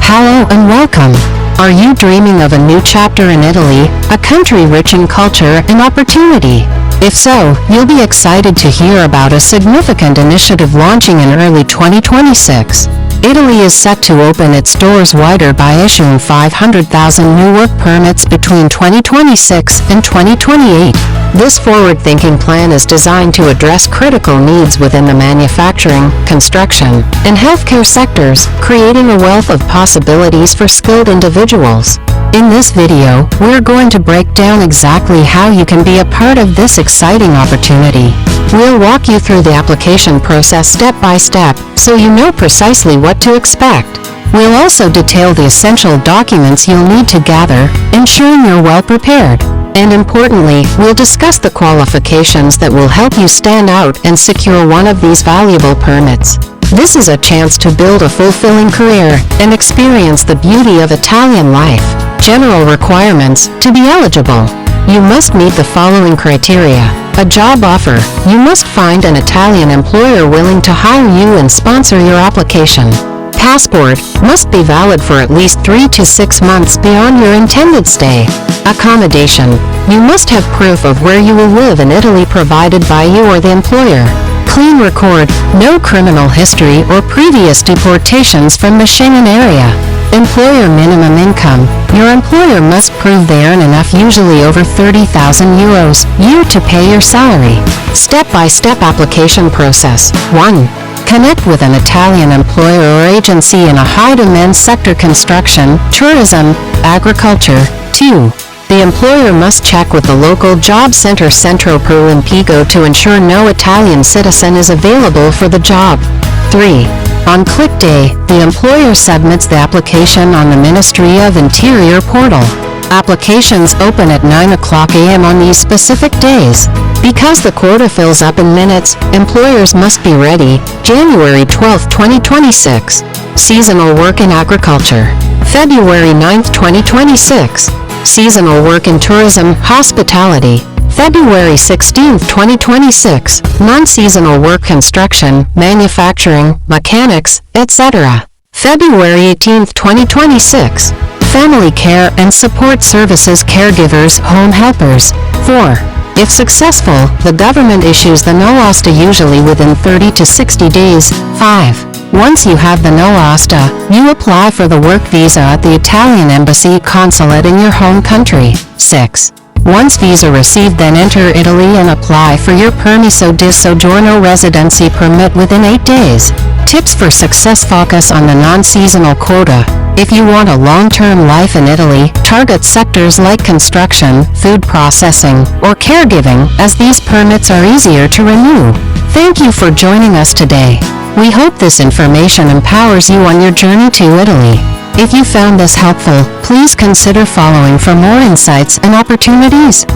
Hello and welcome. Are you dreaming of a new chapter in Italy, a country rich in culture and opportunity? If so, you'll be excited to hear about a significant initiative launching in early 2026. Italy is set to open its doors wider by issuing 500,000 new work permits between 2026 and 2028. This forward-thinking plan is designed to address critical needs within the manufacturing, construction, and healthcare sectors, creating a wealth of possibilities for skilled individuals. In this video, we're going to break down exactly how you can be a part of this exciting opportunity. We'll walk you through the application process step by step, so you know precisely what to expect. We'll also detail the essential documents you'll need to gather, ensuring you're well prepared. And importantly, we'll discuss the qualifications that will help you stand out and secure one of these valuable permits. This is a chance to build a fulfilling career and experience the beauty of Italian life. General requirements to be eligible. You must meet the following criteria. A job offer. You must find an Italian employer willing to hire you and sponsor your application. Passport must be valid for at least 3 to 6 months beyond your intended stay. Accommodation. You must have proof of where you will live in Italy provided by you or the employer. Clean record. No criminal history or previous deportations from the Schengen area. Employer minimum income. Your employer must prove they earn enough, usually over 30,000 euros, to pay your salary. Step-by-step application process. 1. Connect with an Italian employer or agency in a high-demand sector: construction, tourism, agriculture. 2. The employer must check with the local job center Centro per l'Impiego to ensure no Italian citizen is available for the job. 3. On click day, the employer submits the application on the Ministry of Interior portal. Applications open at 9 a.m. on these specific days. Because the quota fills up in minutes, employers must be ready. January 12, 2026. Seasonal work in agriculture. February 9, 2026. Seasonal work in tourism, hospitality. February 16, 2026. Non-seasonal work construction, manufacturing, mechanics, etc. February 18, 2026. Family care and support services, caregivers, home helpers. 4. If successful, the government issues the no-osta usually within 30 to 60 days. 5. Once you have the no-osta, you apply for the work visa at the Italian embassy consulate in your home country. 6. Once visa received, then enter Italy and apply for your permesso di soggiorno residency permit within 8 days. Tips for success: focus on the non-seasonal quota. If you want a long-term life in Italy, target sectors like construction, food processing, or caregiving, as these permits are easier to renew. Thank you for joining us today. We hope this information empowers you on your journey to Italy. If you found this helpful, please consider following for more insights and opportunities.